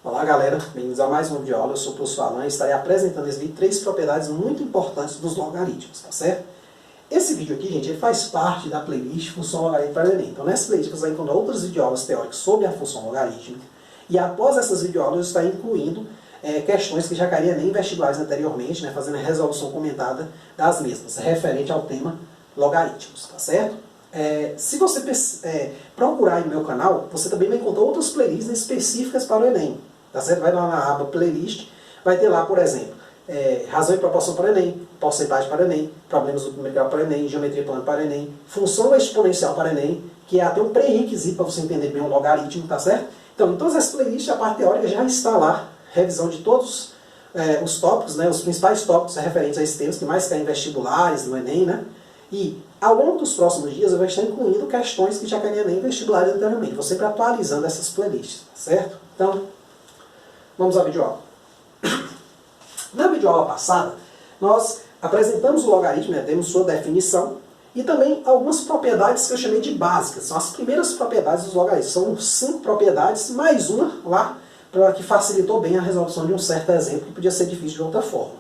Olá galera, bem-vindos a mais uma videoaula. Eu sou o professor Alan e estarei apresentando nesse vídeo 3 propriedades muito importantes dos logaritmos, tá certo? Esse vídeo aqui, gente, ele faz parte da playlist Função Logarítmica para o Enem. Então nessa playlist você vai encontrar outras videoaulas teóricas sobre a função logarítmica. E após essas videoaulas eu estarei incluindo questões que já caíram nem em vestibulares anteriormente, né, fazendo a resolução comentada das mesmas, referente ao tema logaritmos, tá certo? Se você procurar aí no meu canal, você também vai encontrar outras playlists específicas para o Enem. Tá certo? Vai lá na aba playlist, vai ter lá, por exemplo, razão e proporção para o Enem, porcentagem para o Enem, problemas do primeiro grau para o Enem, geometria plana para o Enem, função exponencial para o Enem, que é até um pré-requisito para você entender bem o logaritmo, tá certo? Então, em todas as playlists, a parte teórica já está lá, revisão de todos os tópicos, né, os principais tópicos referentes a esses temas que mais caem em vestibulares, no Enem, né? E ao longo dos próximos dias eu vou estar incluindo questões que já caíram em vestibulares anteriormente, vou sempre atualizando essas playlists, tá certo? Então, vamos à videoaula. Na videoaula passada, nós apresentamos o logaritmo, né, temos sua definição, e também algumas propriedades que eu chamei de básicas. São as primeiras propriedades dos logaritmos. São 5 propriedades, mais uma lá, que facilitou bem a resolução de um certo exemplo, que podia ser difícil de outra forma.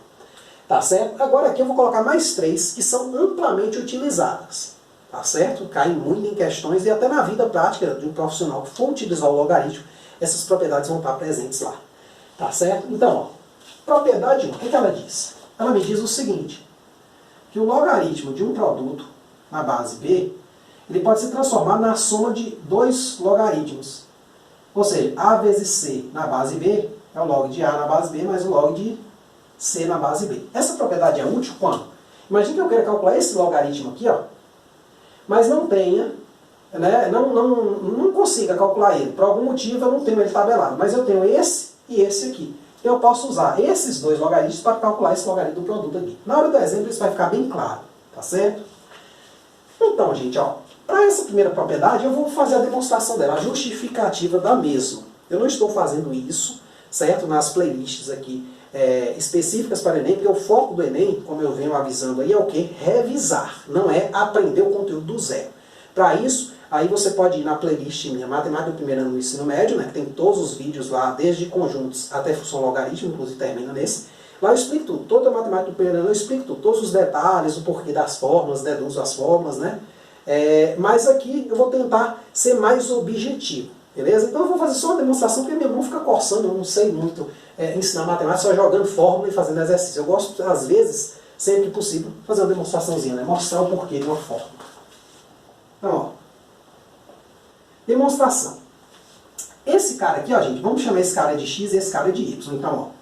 Tá certo? Agora aqui eu vou colocar mais 3 que são amplamente utilizadas. Tá certo? Caem muito em questões e até na vida prática de um profissional que for utilizar o logaritmo, essas propriedades vão estar presentes lá. Tá certo? Então, ó, propriedade 1, o que ela diz? Ela me diz o seguinte, que o logaritmo de um produto na base B, ele pode se transformar na soma de 2 logaritmos. Ou seja, A vezes C na base B é o log de A na base B mais o log de C na base B. Essa propriedade é útil quando? Imagina que eu quero calcular esse logaritmo aqui, ó, mas não tenha, né, não consiga calcular ele. Por algum motivo eu não tenho ele tabelado, mas eu tenho esse e esse aqui. Eu posso usar esses 2 logaritmos para calcular esse logaritmo do produto aqui. Na hora do exemplo isso vai ficar bem claro, tá certo? Então, gente, ó, para essa primeira propriedade eu vou fazer a demonstração dela, a justificativa da mesma. Eu não estou fazendo isso, certo, nas playlists aqui específicas para o Enem, porque o foco do Enem, como eu venho avisando aí, é o quê? Revisar, não é aprender o conteúdo do zero. Para isso, aí você pode ir na playlist minha Matemática do primeiro ano do ensino médio, né, que tem todos os vídeos lá, desde conjuntos até função logaritmo, inclusive termina nesse. Lá eu explico tudo, toda a matemática do primeiro ano eu explico tudo, todos os detalhes, o porquê das fórmulas, deduzo as fórmulas, né? Mas aqui eu vou tentar ser mais objetivo, beleza? Então eu vou fazer só uma demonstração, porque minha mão fica coçando, eu não sei muito ensinar matemática só jogando fórmula e fazendo exercício. Eu gosto, às vezes, sempre que possível, fazer uma demonstraçãozinha, né? Mostrar o porquê de uma fórmula. Então, ó, demonstração. Esse cara aqui, ó, gente, vamos chamar esse cara de x e esse cara de y. Então,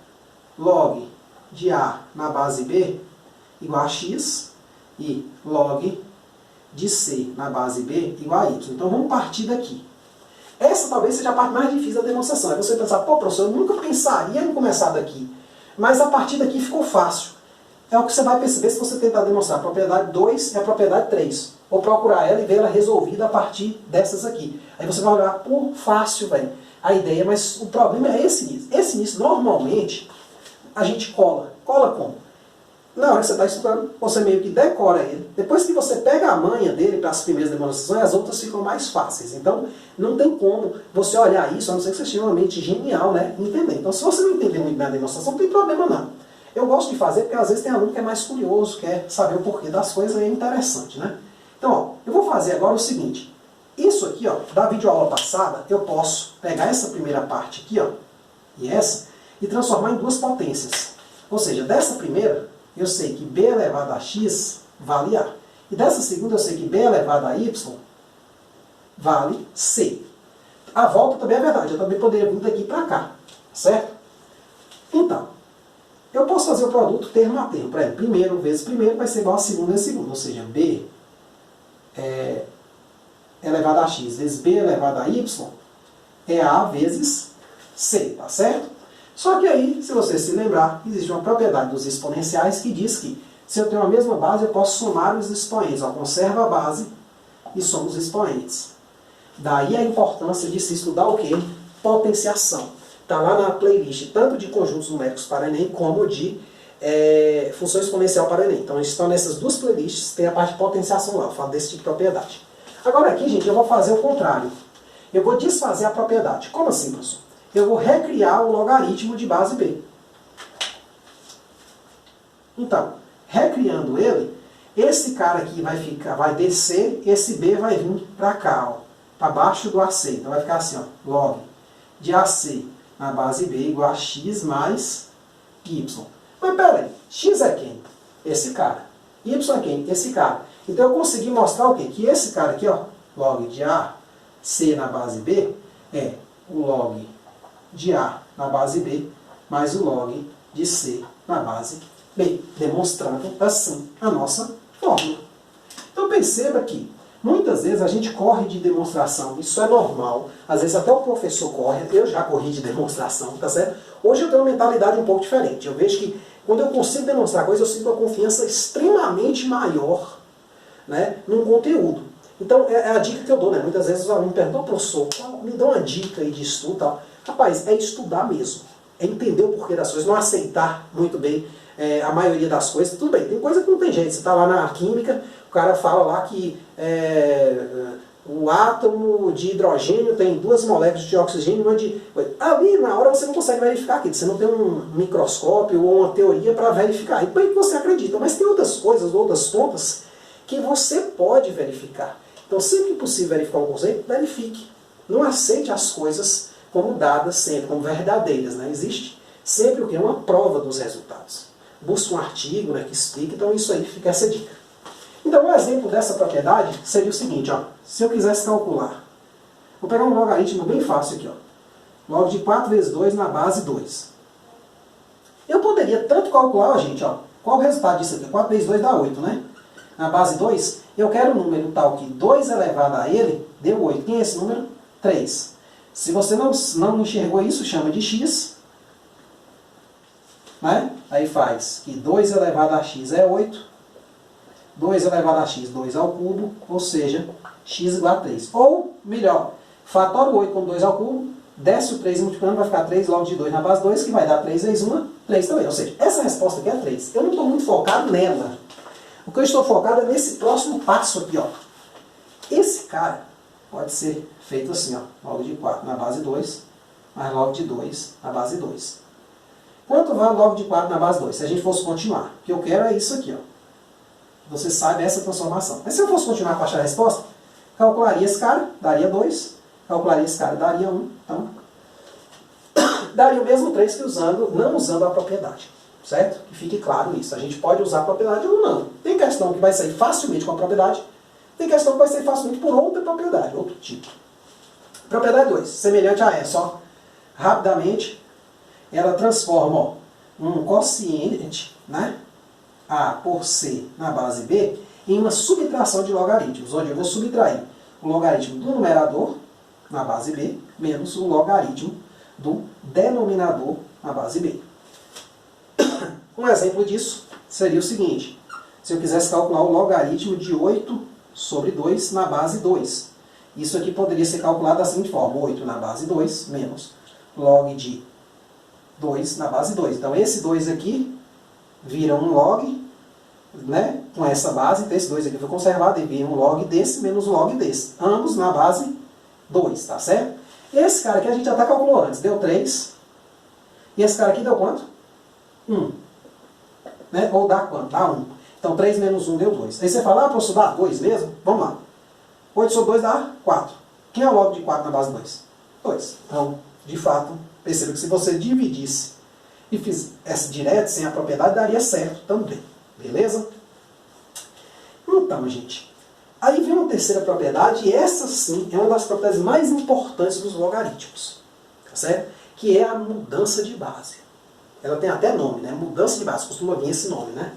ó, log de A na base B igual a x e log de C na base B igual a y. Então vamos partir daqui. Essa talvez seja a parte mais difícil da demonstração. É você pensar, pô, professor, eu nunca pensaria em começar daqui. Mas a partir daqui ficou fácil. É o que você vai perceber se você tentar demonstrar a propriedade 2 e a propriedade 3. Ou procurar ela e ver ela resolvida a partir dessas aqui. Aí você vai olhar, pô, fácil, velho, a ideia, mas o problema é esse início. Esse início, normalmente, a gente cola. Cola como? Na hora que você está estudando, você meio que decora ele. Depois que você pega a manha dele para as primeiras demonstrações, as outras ficam mais fáceis. Então, não tem como você olhar isso, a não ser que você tenha uma mente genial, né? Entender. Então, se você não entender muito bem a demonstração, não tem problema não. Eu gosto de fazer porque às vezes tem aluno que é mais curioso, quer saber o porquê das coisas, e é interessante, né? Então, ó, eu vou fazer agora o seguinte. Isso aqui, ó, da videoaula passada, eu posso pegar essa primeira parte aqui, ó, e essa, e transformar em 2 potências. Ou seja, dessa primeira, eu sei que b elevado a x vale a. E dessa segunda eu sei que b elevado a y vale c. A volta também é verdade, eu também poderia vir daqui para cá, certo? Então, eu posso fazer o produto termo a termo. Por exemplo, primeiro vezes primeiro vai ser igual a segundo vezes segundo. Ou seja, b elevado a x vezes b elevado a y é a vezes c, tá certo? Só que aí, se você se lembrar, existe uma propriedade dos exponenciais que diz que se eu tenho a mesma base, eu posso somar os expoentes. Eu conservo a base e somo os expoentes. Daí a importância de se estudar o quê? Potenciação. Está lá na playlist, tanto de conjuntos numéricos para Enem, como de função exponencial para Enem. Então, estão nessas 2 playlists, tem a parte de potenciação lá, eu falo desse tipo de propriedade. Agora aqui, gente, eu vou fazer o contrário. Eu vou desfazer a propriedade. Como assim, professor? eu vou recriar o logaritmo de base b. Então, recriando ele, esse cara aqui vai descer, esse b vai vir para cá, para baixo do AC. Então vai ficar assim, ó, log de AC na base b igual a x mais y. Mas peraí, x é quem? Esse cara. Y é quem? Esse cara. Então eu consegui mostrar o quê? Que esse cara aqui, ó, log de AC na base b, é o log de A na base B mais o log de C na base B, demonstrando assim a nossa fórmula. Então perceba que muitas vezes a gente corre de demonstração, isso é normal, às vezes até o professor corre, eu já corri de demonstração, tá certo? Hoje eu tenho uma mentalidade um pouco diferente, eu vejo que quando eu consigo demonstrar coisas, eu sinto uma confiança extremamente maior, né, num conteúdo. Então é a dica que eu dou, né? Muitas vezes os alunos perguntam, professor, me dá uma dica aí de estudo e tal. Rapaz, é estudar mesmo, é entender o porquê das coisas, não aceitar muito bem a maioria das coisas. Tudo bem, tem coisa que não tem jeito, você está lá na química, o cara fala lá que o átomo de hidrogênio tem 2 moléculas de oxigênio, uma de... Ali na hora você não consegue verificar aquilo, você não tem um microscópio ou uma teoria para verificar. E por que você acredita? Mas tem outras coisas, outras pontas que você pode verificar. Então sempre que possível verificar um conceito, verifique. Não aceite as coisas como dadas sempre, como verdadeiras, né? Existe sempre o que? Uma prova dos resultados. Busque um artigo, né, que explique, então isso aí fica essa dica. Então um exemplo dessa propriedade seria o seguinte, ó, se eu quisesse calcular, vou pegar um logaritmo bem fácil aqui, ó, log de 4 vezes 2 na base 2. Eu poderia tanto calcular, ó, gente, ó, qual o resultado disso aqui? 4 vezes 2 dá 8, né? Na base 2, eu quero um número tal que 2 elevado a ele deu 8. Quem é esse número? 3. Se você não enxergou isso, chama de x. Né? Aí faz que 2 elevado a x é 8. 2 elevado a x, 2 ao cubo, ou seja, x igual a 3. Ou, melhor, fatora o 8 com 2 ao cubo, desce o 3 multiplicando, vai ficar 3 log de 2 na base 2, que vai dar 3 vezes 1, 3 também. Ou seja, essa resposta aqui é 3. Eu não estou muito focado nela. O que eu estou focado é nesse próximo passo aqui, ó. Esse cara pode ser feito assim, ó, log de 4 na base 2, mais log de 2 na base 2. Quanto vale log de 4 na base 2? Se a gente fosse continuar, o que eu quero é isso aqui, ó. Você sabe essa transformação. Mas se eu fosse continuar para achar a resposta, calcularia esse cara, daria 2, calcularia esse cara, daria 1, então daria o mesmo 3 que não usando a propriedade. Certo? Que fique claro isso. A gente pode usar a propriedade ou não. Tem questão que vai sair facilmente com a propriedade, tem questão que vai sair facilmente por outra propriedade, outro tipo. Propriedade 2, semelhante a essa, ó. Rapidamente, ela transforma, ó, um quociente, né, A por C na base B, em uma subtração de logaritmos, onde eu vou subtrair o logaritmo do numerador na base B, menos o logaritmo do denominador na base B. Um exemplo disso seria o seguinte, se eu quisesse calcular o logaritmo de 8 sobre 2 na base 2. Isso aqui poderia ser calculado da seguinte forma, 8 na base 2 menos log de 2 na base 2. Então esse 2 aqui vira um log, né, com essa base, então esse 2 aqui foi conservado e vira um log desse menos um log desse. Ambos na base 2, tá certo? Esse cara aqui a gente já calculou antes, deu 3. E esse cara aqui deu quanto? 1. Né? Ou dá quanto? Dá 1. Então 3 menos 1 deu 2. Aí você fala, ah, professor, dá 2 mesmo? Vamos lá. 8 sobre 2 dá 4. Quem é o log de 4 na base 2? 2. Então, de fato, perceba que se você dividisse e fizesse direto, sem a propriedade, daria certo também. Beleza? Então, gente, aí vem uma terceira propriedade, e essa sim é uma das propriedades mais importantes dos logaritmos. Tá certo? Que é a mudança de base. Ela tem até nome, né? Mudança de base, costuma vir esse nome, né?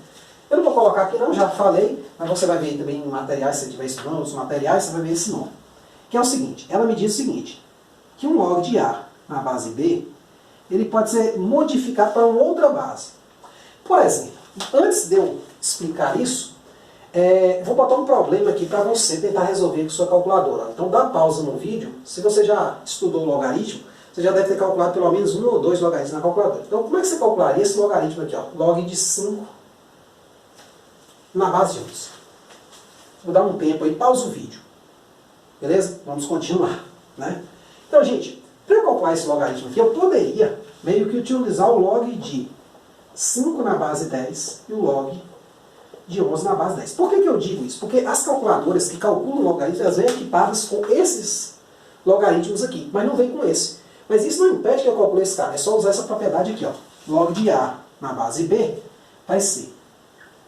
Eu não vou colocar aqui não, já falei, mas você vai ver também em materiais, se você estiver estudando outros materiais, você vai ver esse nome. Que é o seguinte, ela me diz o seguinte, que um log de A na base B, ele pode ser modificado para uma outra base. Por exemplo, antes de eu explicar isso, vou botar um problema aqui para você tentar resolver com sua calculadora. Então dá pausa no vídeo, se você já estudou o logaritmo, você já deve ter calculado pelo menos 1 ou 2 logaritmos na calculadora. Então, como é que você calcularia esse logaritmo aqui? Ó? Log de 5 na base de 11. Vou dar um tempo aí, pausa o vídeo. Beleza? Vamos continuar. Né? Então, gente, Para eu calcular esse logaritmo aqui, eu poderia meio que utilizar o log de 5 na base 10 e o log de 11 na base 10. Por que eu digo isso? Porque as calculadoras que calculam logaritmos, elas vêm equipadas com esses logaritmos aqui, mas não vem com esse. Mas isso não impede que eu calcule esse cara, é só usar essa propriedade aqui, ó. Log de A na base B vai ser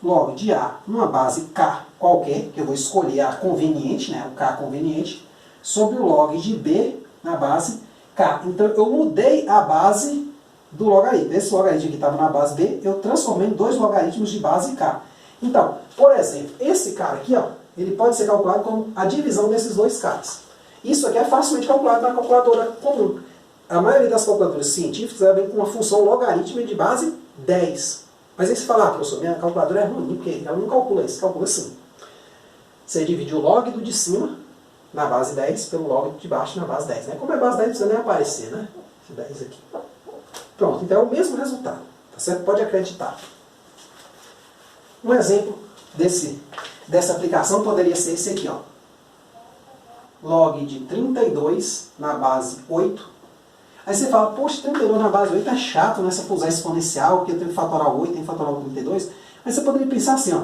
log de A numa base K qualquer, que eu vou escolher a conveniente, né, o K conveniente, sobre o log de B na base K. Então eu mudei a base do logaritmo. Esse logaritmo que estava na base B, eu transformei em dois logaritmos de base K. Então, por exemplo, esse cara aqui, ó, ele pode ser calculado como a divisão desses dois caras. Isso aqui é facilmente calculado na calculadora comum. A maioria das calculadoras científicas ela vem com uma função logarítmica de base 10. Mas aí você fala, professor, minha calculadora é ruim, porque ela não calcula isso, calcula assim. Você divide o log do de cima na base 10 pelo log de baixo na base 10. Né? Como é base 10, não precisa nem aparecer, né? Esse 10 aqui. Pronto, então é o mesmo resultado. Tá certo? Pode acreditar. Um exemplo dessa aplicação poderia ser esse aqui, ó. Log de 32 na base 8. Aí você fala, poxa, 32 na base 8 é chato, né? Se eu for usar exponencial, porque eu tenho que fatorar o 8, tenho que fatorar o 32. Mas você poderia pensar assim, ó.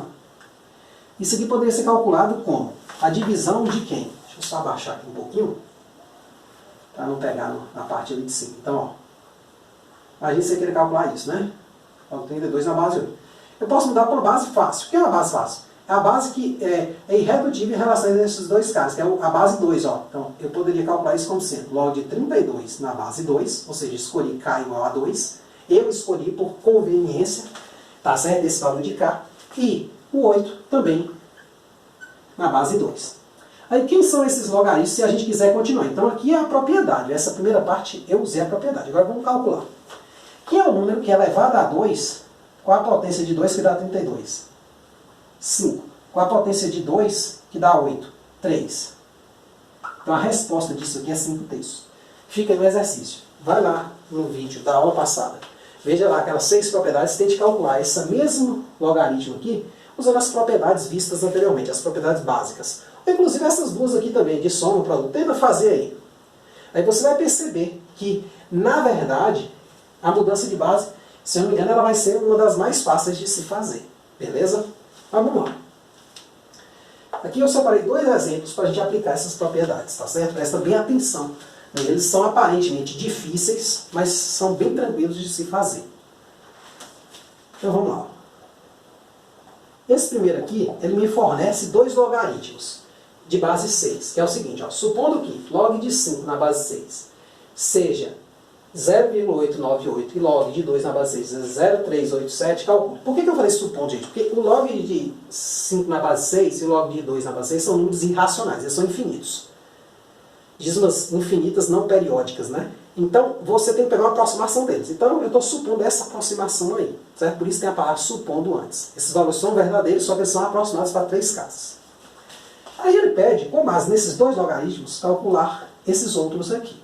Isso aqui poderia ser calculado como a divisão de quem? Deixa eu só abaixar aqui um pouquinho, para não pegar na parte ali de cima. Então, ó. Imagina você querer calcular isso, né? Log 32 na base 8. Eu posso mudar para uma base fácil. O que é uma base fácil? É a base que é irredutível em relação a esses dois caras, que é a base 2. Ó. Então, eu poderia calcular isso como sendo log de 32 na base 2, ou seja, escolhi K igual a 2. Eu escolhi por conveniência, tá certo? Esse valor de K. E o 8 também na base 2. Aí, quem são esses logaritmos se a gente quiser continuar? Então, aqui é a propriedade. Essa primeira parte eu usei a propriedade. Agora, vamos calcular. Que é o número que é elevado a 2 com a potência de 2 que dá 32? 5. Com a potência de 2 que dá 8? 3. Então a resposta disso aqui é 5 terços. Fica aí no exercício. Vai lá no vídeo da aula passada. Veja lá aquelas 6 propriedades. Tente calcular esse mesmo logaritmo aqui usando as propriedades vistas anteriormente, as propriedades básicas. Ou, inclusive essas duas aqui também, de soma, produto. Tenta fazer aí. Aí você vai perceber que, na verdade, a mudança de base, se eu não me engano, ela vai ser uma das mais fáceis de se fazer. Beleza? Vamos lá. Aqui eu separei 2 exemplos para a gente aplicar essas propriedades, tá certo? Presta bem atenção. Eles são aparentemente difíceis, mas são bem tranquilos de se fazer. Então vamos lá. Esse primeiro aqui, ele me fornece 2 logaritmos de base 6, que é o seguinte, ó, supondo que log de 5 na base 6 seja 0,898 e log de 2 na base 6 é 0,387, calcule. Por que eu falei supondo, gente? Porque o log de 5 na base 6 e o log de 2 na base 6 são números irracionais, eles são infinitos. Dízimas infinitas não periódicas, né? Então, você tem que pegar uma aproximação deles. Então, eu estou supondo essa aproximação aí, certo? Por isso tem a palavra supondo antes. Esses valores são verdadeiros, só que eles são aproximados para 3 casos. Aí ele pede, com base nesses 2 logaritmos, calcular esses outros aqui.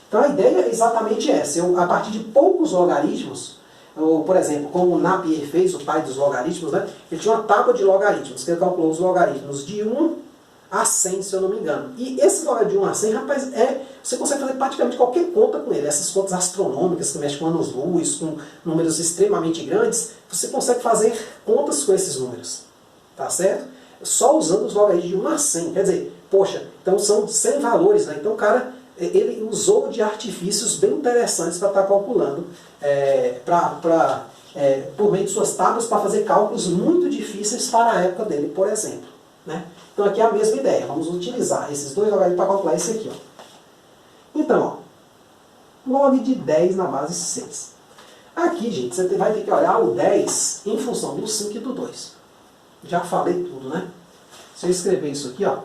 Então a ideia é exatamente essa. A partir de poucos logaritmos, por exemplo, como o Napier fez, o pai dos logaritmos, né? Ele tinha uma tábua de logaritmos, que ele calculou os logaritmos de 1 a 100, se eu não me engano. E esse logaritmo de 1 a 100, rapaz, você consegue fazer praticamente qualquer conta com ele. Essas contas astronômicas que mexem com anos-luz, com números extremamente grandes, você consegue fazer contas com esses números. Tá certo? Só usando os logaritmos de 1 a 100. Quer dizer, poxa, então são 100 valores, né? Então o cara, ele usou de artifícios bem interessantes para estar calculando, por meio de suas tábuas, para fazer cálculos muito difíceis para a época dele, por exemplo. Né? Então aqui é a mesma ideia, vamos utilizar esses 2 logaritmos para calcular esse aqui. Ó. Então, ó, log de 10 na base 6. Aqui, gente, você vai ter que olhar o 10 em função do 5 e do 2. Já falei tudo, né? Se eu escrever isso aqui, ó,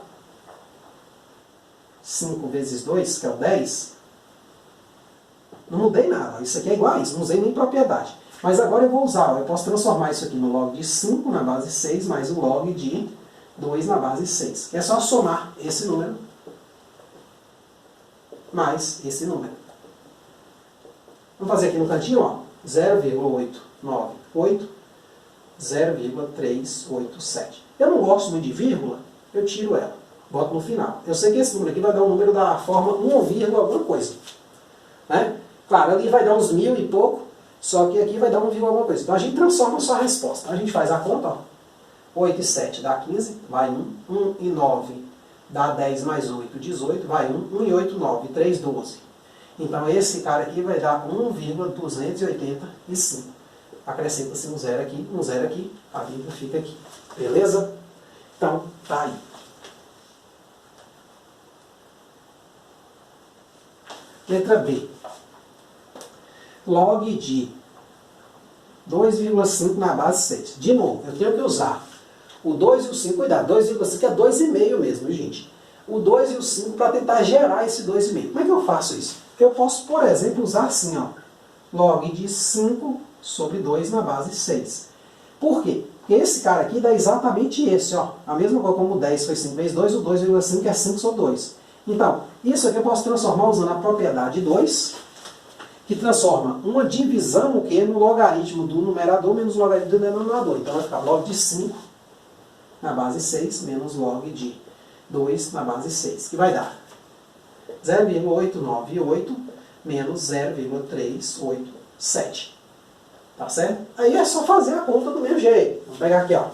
5 vezes 2, que é o 10, não mudei nada. Isso aqui é igual a isso, não usei nem propriedade. Mas agora eu vou usar, eu posso transformar isso aqui no log de 5 na base 6, mais o log de 2 na base 6. Que é só somar esse número mais esse número. Vamos fazer aqui no cantinho, ó, 0,898, 0,387. Eu não gosto muito de vírgula, eu tiro ela. Boto no final. Eu sei que esse número aqui vai dar um número da forma 1, alguma coisa. né? Claro, ali vai dar uns 1000 e pouco, só que aqui vai dar 1, alguma coisa. Então a gente transforma só a resposta. A gente faz a conta, ó. 8 e 7 dá 15, vai 1. 1 e 9 dá 10 mais 8, 18, vai 1. 1 e 8, 9, 3, 12. Então esse cara aqui vai dar 1,285. Acrescenta-se um zero aqui, a vírgula fica aqui. Beleza? Então, tá aí. Letra B. Log de 2,5 na base 6. De novo, eu tenho que usar o 2 e o 5. Cuidado, 2,5 é 2,5 mesmo, gente. O 2 e o 5 para tentar gerar esse 2,5. Como é que eu faço isso? Eu posso, por exemplo, usar assim, ó. Log de 5 sobre 2 na base 6. Por quê? Porque esse cara aqui dá exatamente esse, ó. A mesma coisa como o 10 foi 5 vezes 2, o 2,5 é 5 sobre 2. Então, isso aqui eu posso transformar usando a propriedade 2, que transforma uma divisão, o quê? No logaritmo do numerador menos o logaritmo do denominador. Então vai ficar log de 5 na base 6 menos log de 2 na base 6, que vai dar 0,898 menos 0,387. Tá certo? Aí é só fazer a conta do mesmo jeito. Vamos pegar aqui, ó.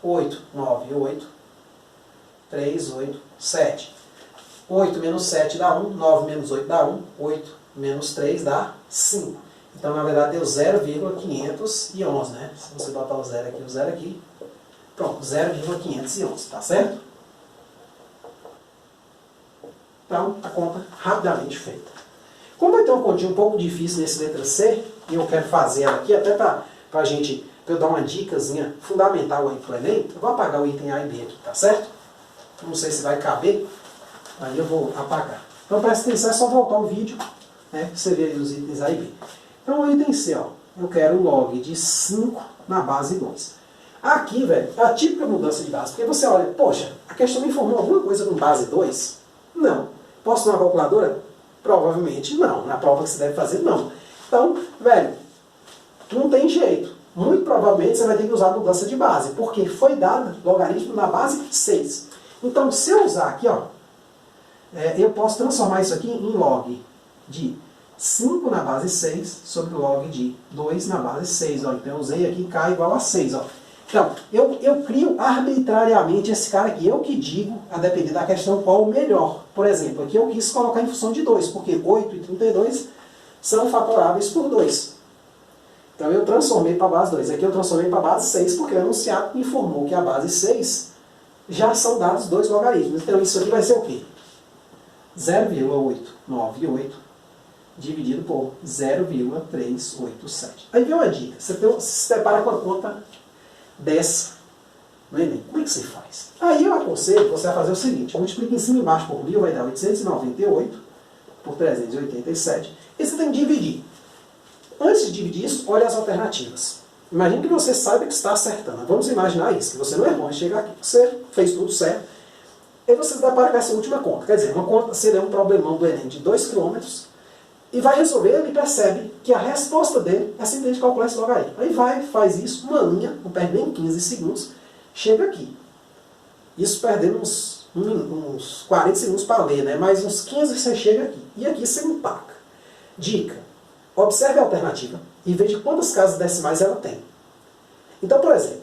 898, 387. 8 menos 7 dá 1, 9 menos 8 dá 1, 8 menos 3 dá 5. Então, na verdade, deu 0,511, né? Se você botar o 0 aqui, o 0 aqui, pronto, 0,511, tá certo? Então, a conta rapidamente feita. Como vai ter uma continha um pouco difícil nesse letra C, e eu quero fazer ela aqui, até para eu dar uma dicasinha fundamental aí pro Enem, eu vou apagar o item A e B aqui, tá certo? Não sei se vai caber, aí eu vou apagar. Então presta atenção, é só voltar o vídeo, né, que você vê aí os itens A e B. Então o item C, ó, eu quero log de 5 na base 2. Aqui, velho, é a típica mudança de base, porque você olha, poxa, a questão me informou alguma coisa com base 2? Não. Posso usar uma calculadora? Provavelmente não. Na prova que você deve fazer, não. Então, velho, não tem jeito. Muito provavelmente você vai ter que usar a mudança de base, porque foi dada logaritmo na base 6. Então, se eu usar aqui, ó, eu posso transformar isso aqui em log de 5 na base 6 sobre log de 2 na base 6. Ó. Então, eu usei aqui K igual a 6. Ó. Então, eu crio arbitrariamente esse cara aqui. Eu que digo, a depender da questão, qual o melhor. Por exemplo, aqui eu quis colocar em função de 2, porque 8 e 32 são fatoráveis por 2. Então eu transformei para a base 2. Aqui eu transformei para a base 6, porque o enunciado informou que a base 6 já são dados 2 logaritmos. Então isso aqui vai ser o quê? 0,898 dividido por 0,387. Aí vem uma dica. Você se depara com a conta dessa no Enem. Como é que você faz? Aí eu aconselho você a fazer o seguinte. Multiplica em cima e embaixo por 1000, vai dar 898 por 387. E você tem que dividir. Antes de dividir isso, olha as alternativas. Imagine que você saiba que está acertando. Vamos imaginar isso, que você não errou, chega aqui, você fez tudo certo. E você se depara com essa última conta. Quer dizer, uma conta seria um problemão do Enem de 2 km e vai resolver, ele percebe que a resposta dele é simplesmente calcular esse logaritmo. Aí vai, faz isso, uma linha, não perde nem 15 segundos, chega aqui. Isso perdendo uns 40 segundos para ler, né? Mais uns 15 você chega aqui. E aqui você empaca. Dica. Observe a alternativa e veja quantas casas decimais ela tem. Então, por exemplo,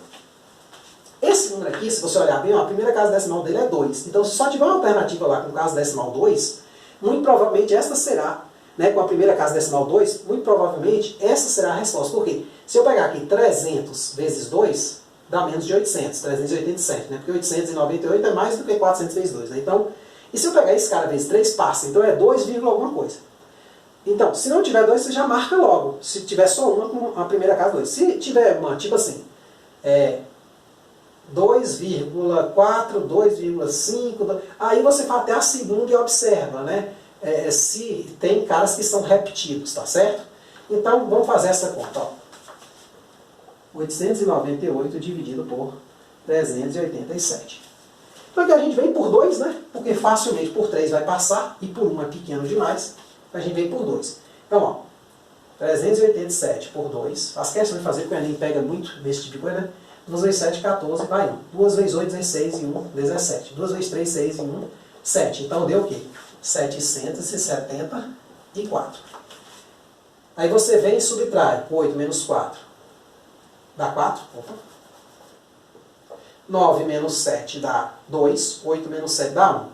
esse número aqui, se você olhar bem, ó, a primeira casa decimal dele é 2. Então, se só tiver uma alternativa lá com casa decimal 2, muito provavelmente esta será, né, com a primeira casa decimal 2, muito provavelmente essa será a resposta. Por quê? Se eu pegar aqui 300 vezes 2, dá menos de 800, 387, né? Porque 898 é mais do que 400 vezes 2. Né? Então, e se eu pegar esse cara vezes 3, passa. Então é 2, alguma coisa. Então, se não tiver 2, você já marca logo. Se tiver só uma, com a primeira casa 2. Se tiver uma, tipo assim, 2,4, 2,5, aí você vai até a segunda e observa, né? Se tem caras que são repetidos, tá certo? Então, vamos fazer essa conta, ó. 898 dividido por 387. Então aqui a gente vem por 2, né? Porque facilmente por 3 vai passar, e por 1 é pequeno demais, a gente vem por 2. Então, ó, 387 por 2, faz questão de fazer, porque o Enem pega muito desse tipo de coisa, né? 2 vezes 7, 14, vai 1. 2 vezes 8, 16 e 1, 17. 2 vezes 3, 6 e 1, 7. Então deu o quê? 771 4. Aí você vem e subtrai 8 menos 4. Dá 4. Opa. 9 menos 7 dá 2. 8 menos 7 dá 1.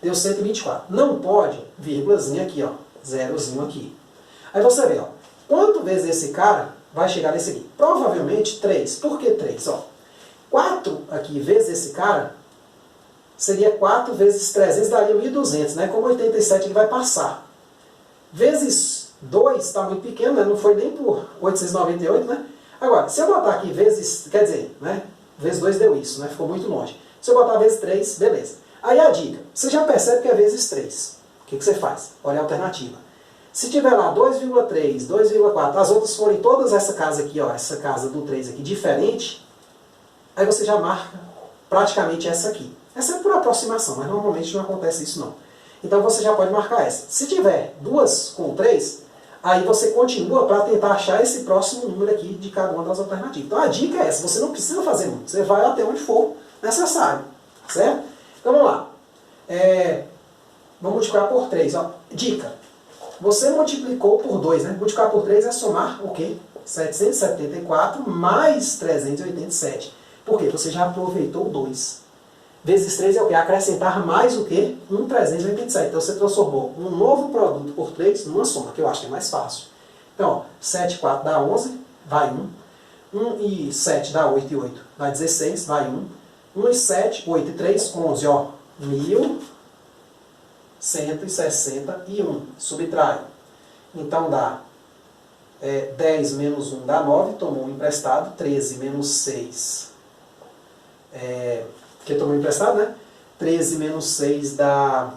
Deu 124. Não pode, vírgulazinha aqui, ó. Zerozinho aqui. Aí você vê, ó. Quanto vezes esse cara vai chegar nesse aqui? Provavelmente 3. Por que 3? Ó, 4 aqui vezes esse cara seria 4 vezes 300, daria 1.200, né? Como 87 ele vai passar. Vezes 2 está muito pequeno, né? Não foi nem por 898, né? Agora, se eu botar aqui vezes, quer dizer, né? Vezes 2 deu isso, né? Ficou muito longe. Se eu botar vezes 3, beleza. Aí a dica, você já percebe que é vezes 3. O que você faz? Olha a alternativa. Se tiver lá 2,3, 2,4, as outras forem todas essa casa aqui, ó, essa casa do 3 aqui, diferente, aí você já marca praticamente essa aqui. Essa é por aproximação, mas normalmente não acontece isso não. Então você já pode marcar essa. Se tiver duas com 3, aí você continua para tentar achar esse próximo número aqui de cada uma das alternativas. Então a dica é essa, você não precisa fazer muito, você vai até onde for necessário, certo? Então vamos lá. Vamos multiplicar por 3. Ó. Dica. Você multiplicou por 2, né? Multiplicar por 3 é somar o quê? 774 mais 387. Por quê? Você já aproveitou o 2. Vezes 3 é o quê? Acrescentar mais o quê? 387. Então você transformou um novo produto por 3 numa soma, que eu acho que é mais fácil. Então, ó, 7 e 4 dá 11, vai 1. 1 e 7 dá 8 e 8, dá 16, vai 1. 1 e 7, 8 e 3, 11, ó. 1.161. Subtrai. Então dá 10 menos 1 dá 9, tomou um emprestado. 13 menos 6, que tomou emprestado, né? 13 menos 6 dá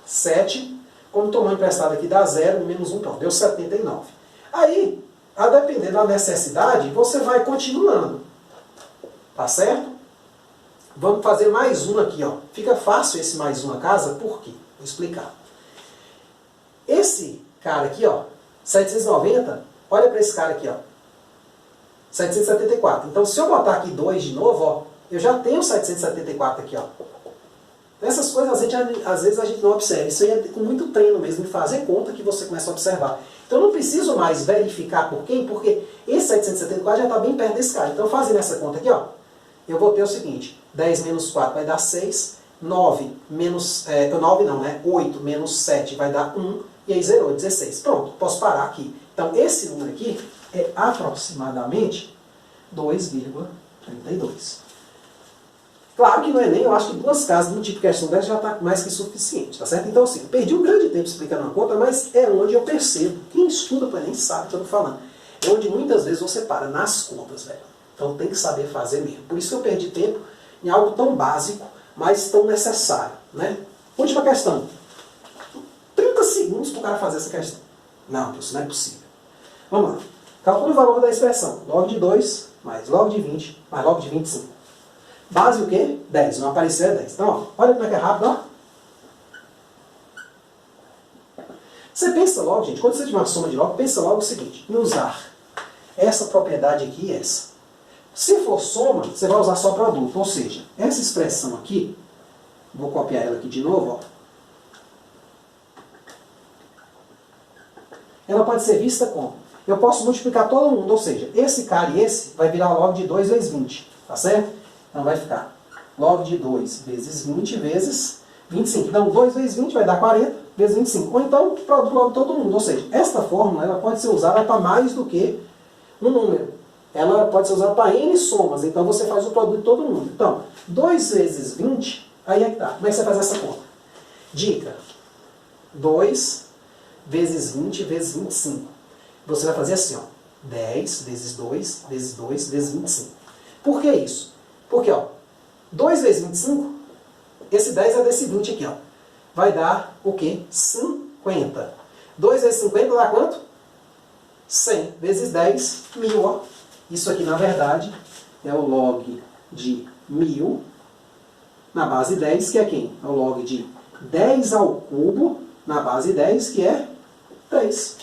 7. Como tomou emprestado aqui dá 0, menos 1, pronto, deu 79. Aí, a depender da necessidade, você vai continuando. Tá certo? Vamos fazer mais um aqui, ó. Fica fácil esse mais um na casa, por quê? Vou explicar. Esse cara aqui, ó, 790, olha para esse cara aqui, ó. 774. Então, se eu botar aqui 2 de novo, ó, eu já tenho 774 aqui, ó. Essas coisas, às vezes, a gente não observa. Isso aí é com muito treino mesmo, de fazer conta que você começa a observar. Então, eu não preciso mais verificar por quem, porque esse 774 já está bem perto desse cara. Então, fazendo essa conta aqui, ó, eu vou ter o seguinte, 10 menos 4 vai dar 6, 9 menos, 9 não, né? 8 menos 7 vai dar 1, e aí zerou, 16. Pronto, posso parar aqui. Então, esse número aqui é aproximadamente 2,32. Claro que no Enem, eu acho que 2 casas do tipo questão 10 já está mais que suficiente, tá certo? Então, assim, perdi um grande tempo explicando uma conta, mas é onde eu percebo. Quem estuda para o Enem sabe o que eu estou falando. É onde muitas vezes você para nas contas, velho. Então tem que saber fazer mesmo. Por isso que eu perdi tempo em algo tão básico, mas tão necessário, né? Última questão. 30 segundos para o cara fazer essa questão. Não, isso não é possível. Vamos lá. Calcule o valor da expressão. Log de 2 mais log de 20 mais log de 25. Base o quê? 10. Não apareceu é 10. Então, ó, olha como é que é rápido, ó. Você pensa logo, gente, quando você tiver uma soma de log, pensa logo o seguinte, em usar essa propriedade aqui e essa. Se for soma, você vai usar só produto. Ou seja, essa expressão aqui, vou copiar ela aqui de novo, ó. Ela pode ser vista como? Eu posso multiplicar todo mundo, ou seja, esse cara e esse vai virar log de 2 vezes 20, tá certo? Então vai ficar log de 2 vezes 20 vezes 25. Então 2 vezes 20 vai dar 40 vezes 25. Ou então produto logo todo mundo. Ou seja, esta fórmula ela pode ser usada para mais do que um número. Ela pode ser usada para N somas. Então você faz o produto de todo mundo. Então, 2 vezes 20, aí é que tá. Como é que você faz essa conta? Dica. 2 vezes 20 vezes 25. Você vai fazer assim, ó. 10 vezes 2 vezes 2 vezes 25. Por que isso? Porque, ó, 2 vezes 25, esse 10 é desse 20 aqui, ó. Vai dar o quê? 50. 2 vezes 50 dá quanto? 100 vezes 10, 1000, ó. Isso aqui, na verdade, é o log de 1000 na base 10, que é quem? É o log de 10 ao cubo na base 10, que é 3.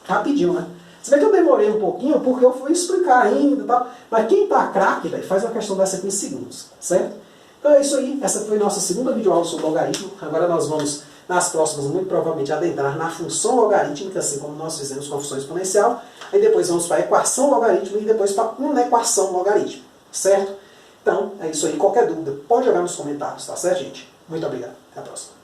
Rapidinho, né? Você vê que eu demorei um pouquinho porque eu fui explicar ainda e tal. Mas quem tá craque, faz uma questão dessa aqui em segundos, certo? Então é isso aí. Essa foi a nossa segunda videoaula sobre logaritmo. Agora nós vamos nas próximas, muito provavelmente, adentrar na função logarítmica, assim como nós fizemos com a função exponencial. Aí depois vamos para a equação logarítmica e depois para uma equação logarítmica, certo? Então, é isso aí. Qualquer dúvida, pode jogar nos comentários, tá certo, gente? Muito obrigado. Até a próxima.